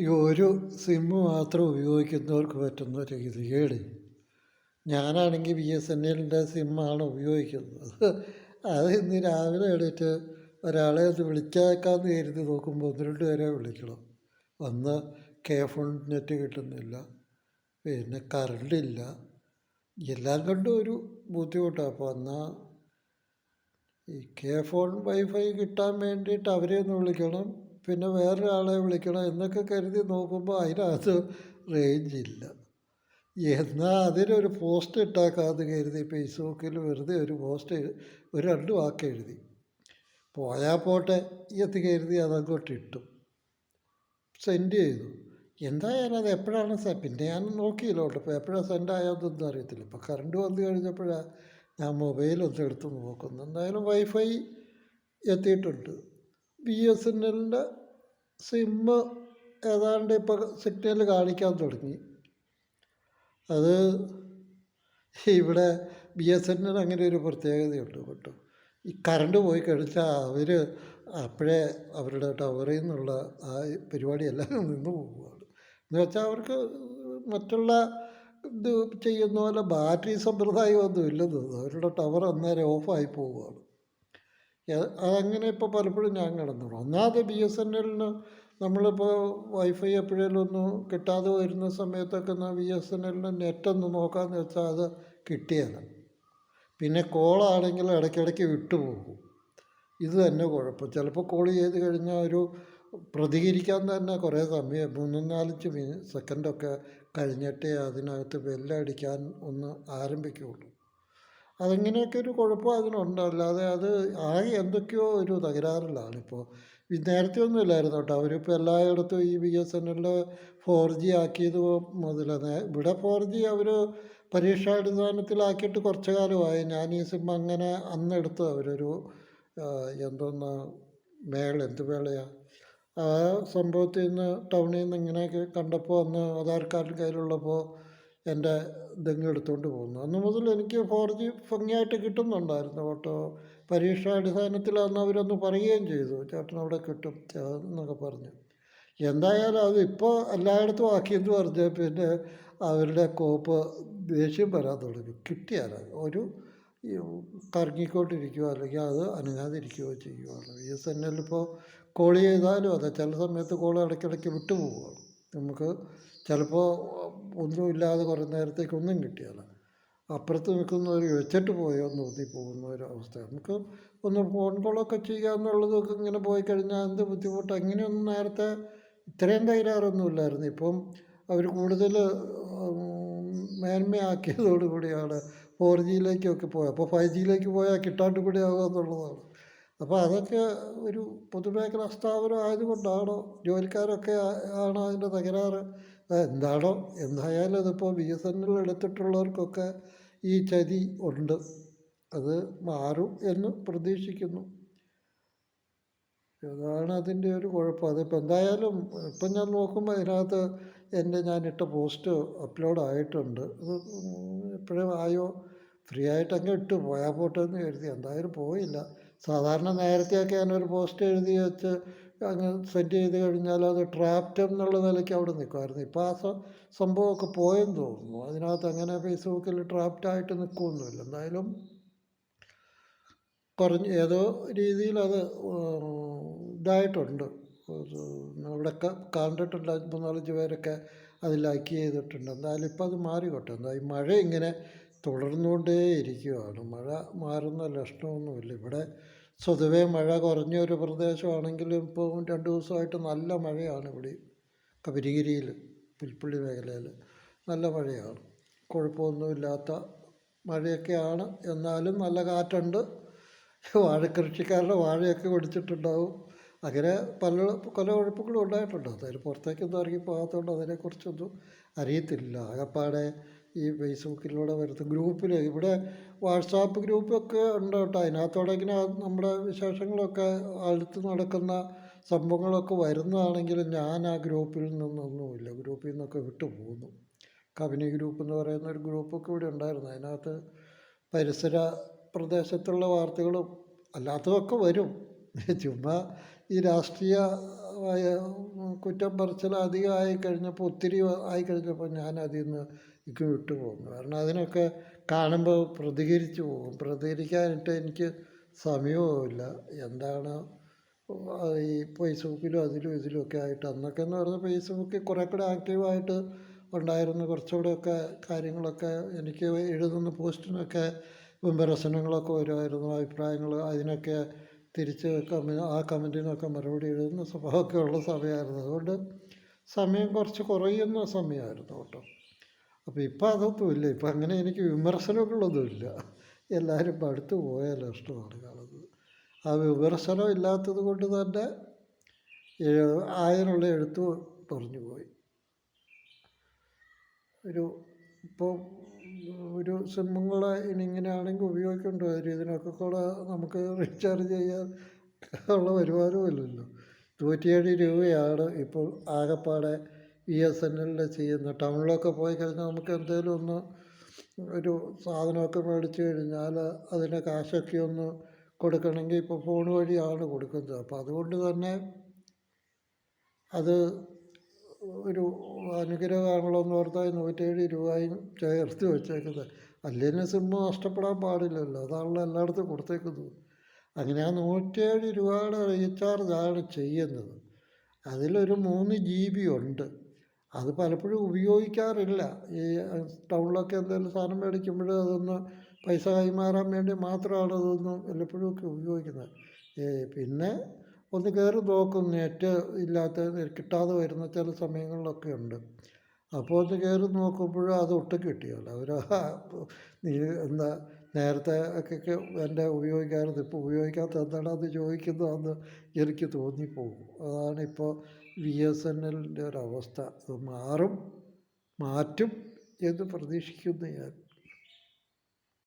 ഈ ഒരു സിമ്മ് മാത്രം ഉപയോഗിക്കുന്നവർക്ക് പറ്റുന്ന ഒരു ഗതികേട്. ഞാനാണെങ്കിൽ ബി എസ് എൻ എല്ലിൻ്റെ സിമ്മാണ് ഉപയോഗിക്കുന്നത്. അത് ഇന്ന് രാവിലെ എണീറ്റ് ഒരാളെ ഒന്ന് വിളിച്ചേക്കാമെന്ന് കരുതി നോക്കുമ്പോൾ 1-2 പേരെ വിളിക്കണം. ഒന്ന് കെ ഫോൺ നെറ്റ് കിട്ടുന്നില്ല, പിന്നെ കറണ്ടില്ല, എല്ലാം കൊണ്ടും ഒരു ബുദ്ധിമുട്ടാണ്. അപ്പോൾ എന്നാൽ ഈ കെ ഫോൺ വൈഫൈ കിട്ടാൻ വേണ്ടിയിട്ട് അവരെ ഒന്ന് വിളിക്കണം, പിന്നെ വേറൊരാളെ വിളിക്കണം എന്നൊക്കെ കരുതി നോക്കുമ്പോൾ അതിനകത്ത് റേഞ്ചില്ല. എന്നാൽ അതിനൊരു പോസ്റ്റ് ഇട്ടാക്കാമെന്ന് കരുതി ഫേസ്ബുക്കിൽ വെറുതെ ഒരു പോസ്റ്റ് ഒരു 2 വാക്ക് എഴുതി. പോയാൽ പോട്ടെ എന്ന് കരുതി അതങ്ങോട്ട് ഇട്ടു, സെൻഡ് ചെയ്തു. എന്തായാലും അത് എപ്പോഴാണ് പിന്നെ ഞാൻ നോക്കിയില്ല കേട്ടോ. ഇപ്പോൾ എപ്പോഴാണ് സെൻഡ് ആയതൊന്നും അറിയത്തില്ല. ഇപ്പോൾ കറണ്ട് വന്നു കഴിഞ്ഞപ്പോഴാണ് ഞാൻ മൊബൈലൊന്ന് എടുത്ത് നോക്കുന്നു. എന്തായാലും വൈഫൈ എത്തിയിട്ടുണ്ട്. ബി എസ് എൻ എല്ലിൻ്റെ സിമ്മ് ഏതാണ്ട് ഇപ്പോൾ സിഗ്നൽ കാണിക്കാൻ തുടങ്ങി. അത് ഇവിടെ ബി എസ് എൻ എൽ അങ്ങനെ ഒരു പ്രത്യേകതയുണ്ട് കേട്ടോ. ഈ കറണ്ട് പോയി കഴിഞ്ഞാൽ അവർ അപ്പോഴേ അവരുടെ ടവറിൽ നിന്നുള്ള ആ പരിപാടിയെല്ലാം നിന്ന് പോവുകയാണ്. എന്ന് വെച്ചാൽ അവർക്ക് മറ്റുള്ള ഇത് ചെയ്യുന്ന പോലെ ബാറ്ററി സമ്പ്രദായമൊന്നും ഇല്ലെന്ന് തോന്നുന്നു. അവരുടെ ടവർ അന്നേരം ഓഫായി പോവുകയാണ്. അതങ്ങനെ ഇപ്പോൾ പലപ്പോഴും ഞാൻ കടന്നു. ഒന്നാമത് ബി എസ് എൻ എല്ലിന് നമ്മളിപ്പോൾ വൈഫൈ എപ്പോഴേലും ഒന്ന് കിട്ടാതെ വരുന്ന സമയത്തൊക്കെ ബി എസ് എൻ എല്ലിന് നെറ്റൊന്ന് നോക്കാമെന്ന് വെച്ചാൽ അത് കിട്ടിയല്ല. പിന്നെ കോളാണെങ്കിൽ ഇടയ്ക്കിടയ്ക്ക് വിട്ടുപോകും. ഇത് തന്നെ കുഴപ്പം. ചിലപ്പോൾ കോൾ ചെയ്ത് കഴിഞ്ഞാൽ ഒരു പ്രതികരിക്കാൻ തന്നെ കുറേ സമയം 3-4 സെക്കൻഡൊക്കെ കഴിഞ്ഞിട്ടേ അതിനകത്ത് ബെല്ലടിക്കാൻ ഒന്ന് ആരംഭിക്കുകയുള്ളൂ. അതങ്ങനെയൊക്കെ ഒരു കുഴപ്പം അതിനുണ്ട്. അല്ലാതെ അത് ആകെ എന്തൊക്കെയോ ഒരു തകരാറിലാണിപ്പോൾ. നേരത്തെ ഒന്നും ഇല്ലായിരുന്നു കേട്ടോ. അവരിപ്പോൾ എല്ലായിടത്തും ഈ ബി എസ് എൻ എല്ലിൽ 4G ആക്കിയത് മുതലാണ്. ഇവിടെ 4G അവർ പരീക്ഷാടിസ്ഥാനത്തിലാക്കിയിട്ട് കുറച്ച് കാലമായി. ഞാൻ ഈ സിം അങ്ങനെ അന്നെടുത്ത് അവരൊരു എന്തോന്ന് എന്ത് വേളയാണ് ആ സംഭവത്തിൽ നിന്ന് ടൗണിൽ നിന്ന് ഇങ്ങനെയൊക്കെ കണ്ടപ്പോൾ അന്ന് ആധാർ കാർഡ് കയ്യിലുള്ളപ്പോൾ എൻ്റെ ഇതെങ്ങും എടുത്തുകൊണ്ട് പോകുന്നു. അന്ന് മുതൽ എനിക്ക് 4G ഭംഗിയായിട്ട് കിട്ടുന്നുണ്ടായിരുന്നു കേട്ടോ. പരീക്ഷാടിസ്ഥാനത്തിലാണെന്ന് അവരൊന്ന് പറയുകയും ചെയ്തു, ചേട്ടൻ അവിടെ കിട്ടും എന്നൊക്കെ പറഞ്ഞു. എന്തായാലും അത് ഇപ്പോൾ എല്ലായിടത്തും ആക്കിയെന്ന് പറഞ്ഞാൽ പിന്നെ അവരുടെ കോപ്പ് ദേഷ്യം വരാൻ തുടങ്ങി. കിട്ടിയാൽ ഒരു കറങ്ങിക്കൊണ്ടിരിക്കുകയോ അല്ലെങ്കിൽ അത് അനങ്ങാതിരിക്കുകയോ ചെയ്യുകയാണ്. ബി എസ് എൻ എൽ ഇപ്പോൾ കോൾ ചെയ്താലും അതെ, ചില സമയത്ത് കോൾ ഇടയ്ക്കിടയ്ക്ക് വിട്ടു പോവുകയാണ്. നമുക്ക് ചിലപ്പോൾ ഒന്നുമില്ലാതെ കുറേ നേരത്തേക്ക് ഒന്നും കിട്ടിയാൽ അപ്പുറത്ത് നിൽക്കുന്നവർ വെച്ചിട്ട് പോയോ എന്ന് തോന്നിപ്പോകുന്ന ഒരവസ്ഥ. നമുക്ക് ഒന്ന് ഫോൺ കോളൊക്കെ ചെയ്യുക എന്നുള്ളതൊക്കെ ഇങ്ങനെ പോയി കഴിഞ്ഞാൽ എന്ത് ബുദ്ധിമുട്ട്. അങ്ങനെയൊന്നും നേരത്തെ ഇത്രയും തകരാറൊന്നുമില്ലായിരുന്നു. ഇപ്പം അവർ കൂടുതൽ മേന്മയാക്കിയതോടുകൂടിയാണ് 4Gയിലേക്കൊക്കെ പോയത്. അപ്പോൾ 5Gയിലേക്ക് പോയാൽ കിട്ടാണ്ട് കൂടി ആകുക എന്നുള്ളതാണ്. അപ്പോൾ അതൊക്കെ ഒരു പൊതുമേഖലാ സ്ഥാപനം ആയതുകൊണ്ടാണോ ജോലിക്കാരൊക്കെ ആണോ അതിൻ്റെ തകരാറ് എന്താണോ? എന്തായാലും അതിപ്പോൾ ബി എസ് എൻ എൽ എടുത്തിട്ടുള്ളവർക്കൊക്കെ ഈ ചതി ഉണ്ട്. അത് മാറും എന്ന് പ്രതീക്ഷിക്കുന്നു. അതാണ് അതിൻ്റെ ഒരു കുഴപ്പം. അതിപ്പോൾ എന്തായാലും ഇപ്പം ഞാൻ നോക്കുമ്പോൾ അതിനകത്ത് ഞാനിട്ട പോസ്റ്റ് അപ്ലോഡ് ആയിട്ടുണ്ട്. അത് എപ്പോഴും ആയോ ഫ്രീ ആയിട്ട് അങ്ങ് ഇട്ട് പോയാൽ പോട്ടെ എന്ന് കരുതി. എന്തായാലും പോയില്ല. സാധാരണ നേരത്തെയൊക്കെ ഞാനൊരു പോസ്റ്റ് എഴുതി വെച്ച് അങ്ങ് സെൻഡ് ചെയ്ത് കഴിഞ്ഞാൽ അത് ട്രാപ്റ്റ് എന്നുള്ള നിലയ്ക്ക് അവിടെ നിൽക്കുമായിരുന്നു. ഇപ്പോൾ ആ സംഭവമൊക്കെ പോയെന്ന് തോന്നുന്നു. അതിനകത്ത് അങ്ങനെ ഫേസ്ബുക്കിൽ ട്രാപ്റ്റായിട്ട് നിൽക്കുകയൊന്നുമില്ല. എന്തായാലും ഏതോ രീതിയിൽ അത് ഇതായിട്ടുണ്ട്. അവിടെയൊക്കെ കണ്ടിട്ടുണ്ട്. 3-4 പേരൊക്കെ അത് ലൈക്ക് ചെയ്തിട്ടുണ്ട്. എന്തായാലും ഇപ്പം അത് മാറിക്കോട്ടെ. എന്താ ഈ മഴ ഇങ്ങനെ തുടർന്നുകൊണ്ടേ ഇരിക്കുകയാണ്. മഴ മാറുന്ന ലക്ഷണമൊന്നുമില്ല. ഇവിടെ സ്വതവേ മഴ കുറഞ്ഞൊരു പ്രദേശമാണെങ്കിലും ഇപ്പോൾ 2 ദിവസമായിട്ട് നല്ല മഴയാണ് ഇവിടെ. കബരിഗിരിയിൽ പുൽപ്പള്ളി മേഖലയിൽ നല്ല മഴയാണ്. കുഴപ്പമൊന്നുമില്ലാത്ത മഴയൊക്കെയാണ്. എന്നാലും നല്ല കാറ്റുണ്ട്. വാഴക്കൃഷിക്കാരുടെ വാഴയൊക്കെ ഒടിച്ചിട്ടുണ്ടാവും. അങ്ങനെ പല കുഴപ്പങ്ങളും ഉണ്ടായിട്ടുണ്ട്. അതായത് പുറത്തേക്കൊന്നും ഇറങ്ങി പോകാത്തതുകൊണ്ട് അതിനെക്കുറിച്ചൊന്നും അറിയത്തില്ല. ആകപ്പാടെ ഈ ഫേസ്ബുക്കിലൂടെ വരുന്ന ഗ്രൂപ്പിൽ ഇവിടെ വാട്സാപ്പ് ഗ്രൂപ്പൊക്കെ ഉണ്ട് കേട്ടോ. അതിനകത്തോടെ ഇങ്ങനെ നമ്മുടെ വിശേഷങ്ങളൊക്കെ അടുത്ത് നടക്കുന്ന സംഭവങ്ങളൊക്കെ വരുന്നതാണെങ്കിലും ഞാൻ ആ ഗ്രൂപ്പിൽ നിന്നൊന്നുമില്ല. ഗ്രൂപ്പിൽ നിന്നൊക്കെ വിട്ടു പോകുന്നു. കബനി ഗ്രൂപ്പ് എന്ന് പറയുന്ന ഒരു ഗ്രൂപ്പൊക്കെ ഇവിടെ ഉണ്ടായിരുന്നു. അതിനകത്ത് പരിസര പ്രദേശത്തുള്ള വാർത്തകളും അല്ലാത്തതൊക്കെ വരും. ചുമ്മാ ഈ രാഷ്ട്രീയ കുറ്റം പറച്ചിൽ അധികമായി കഴിഞ്ഞപ്പോൾ ഒത്തിരി ആയി കഴിഞ്ഞപ്പോൾ ഞാൻ അതിൽ നിന്ന് എനിക്ക് വിട്ടു പോകുന്നു. കാരണം അതിനൊക്കെ കാണുമ്പോൾ പ്രതികരിച്ചു പോകും. പ്രതികരിക്കാനായിട്ട് എനിക്ക് സമയവുമില്ല. എന്താണ് ഈ ഫേസ്ബുക്കിലും അതിലും ഇതിലുമൊക്കെ ആയിട്ട് അന്നൊക്കെ എന്ന് പറഞ്ഞാൽ ഫേസ്ബുക്കിൽ കുറേ കൂടെ ആക്റ്റീവായിട്ട് ഉണ്ടായിരുന്നു. കുറച്ചുകൂടെയൊക്കെ കാര്യങ്ങളൊക്കെ എനിക്ക് എഴുതുന്ന പോസ്റ്റിനൊക്കെ വിമർശനങ്ങളൊക്കെ വരുമായിരുന്നു, അഭിപ്രായങ്ങൾ. അതിനൊക്കെ തിരിച്ച് ആ കമൻറ്റിനൊക്കെ മറുപടി എഴുതുന്ന സ്വഭാവമൊക്കെ ഉള്ള സമയമായിരുന്നു. അതുകൊണ്ട് സമയം കുറച്ച് കുറയുന്ന സമയമായിരുന്നു കേട്ടോ. അപ്പോൾ ഇപ്പം അതൊന്നുമില്ല. ഇപ്പം അങ്ങനെ എനിക്ക് വിമർശനങ്ങളൊന്നുമില്ല. എല്ലാവരും മടുത്തു പോയ ലക്ഷണമാണ് കാണുന്നത്. ആ വിമർശനം ഇല്ലാത്തത് കൊണ്ട് തന്നെ ആയതിനുള്ള എഴുത്ത് പറഞ്ഞു പോയി. ഇപ്പോൾ ഒരു സിമ്മുകൾ ഇനി ഇങ്ങനെയാണെങ്കിൽ ഉപയോഗിക്കേണ്ടി വരും. ഇതിനൊക്കെ കൂടെ നമുക്ക് റീചാർജ് ചെയ്യാൻ ഉള്ള വരുമാനമില്ലല്ലോ. 107 രൂപയാണ് ഇപ്പോൾ ആകെപ്പാടെ BSNL ചെയ്യുന്നത്. ടൗണിലൊക്കെ പോയി കഴിഞ്ഞാൽ നമുക്ക് എന്തെങ്കിലും ഒന്ന് ഒരു സാധനമൊക്കെ മേടിച്ച് കഴിഞ്ഞാൽ അതിൻ്റെ കാശൊക്കെ ഒന്ന് കൊടുക്കണമെങ്കിൽ ഇപ്പോൾ ഫോൺ വഴിയാണ് കൊടുക്കുന്നത്. അപ്പോൾ അതുകൊണ്ട് തന്നെ അത് ഒരു അനുഗ്രഹമാണല്ലോ എന്ന് ഓർത്താൽ 107 രൂപയും ചേർത്ത് വെച്ചേക്കുന്നത്. അല്ലെങ്കിൽ സിമ്മ് നഷ്ടപ്പെടാൻ പാടില്ലല്ലോ, അതാണല്ലോ എല്ലായിടത്തും കൊടുത്തേക്കുന്നത്. അങ്ങനെ ആ 107 രൂപയുടെ റീചാർജാണ് ചെയ്യുന്നത്. അതിലൊരു 3 GB ഉണ്ട്. അത് പലപ്പോഴും ഉപയോഗിക്കാറില്ല. ഈ ടൗണിലൊക്കെ എന്തെങ്കിലും സാധനം മേടിക്കുമ്പോൾ അതൊന്ന് പൈസ കൈമാറാൻ വേണ്ടി മാത്രമാണ് അതൊന്ന് വല്ലപ്പോഴുമൊക്കെ ഉപയോഗിക്കുന്നത്. പിന്നെ ഒന്ന് കയറി നോക്കും, നെറ്റ് ഇല്ലാത്ത കിട്ടാതെ വരുന്ന ചില സമയങ്ങളിലൊക്കെ ഉണ്ട്. അപ്പോൾ ഒന്ന് കയറി നോക്കുമ്പോഴും അത് ഒട്ടും കിട്ടിയല്ല. അവർ നീ എന്താ നേരത്തെ ഒക്കെ എൻ്റെ ഉപയോഗിക്കാറുണ്ട്, ഇപ്പോൾ ഉപയോഗിക്കാത്ത എന്താണെന്ന് ചോദിക്കുന്നതെന്ന് എനിക്ക് തോന്നിപ്പോകും. അതാണിപ്പോൾ BSNLൻ്റെ ഒരവസ്ഥ. അത് മാറ്റും എന്ന് പ്രതീക്ഷിക്കുന്നു ഞാൻ.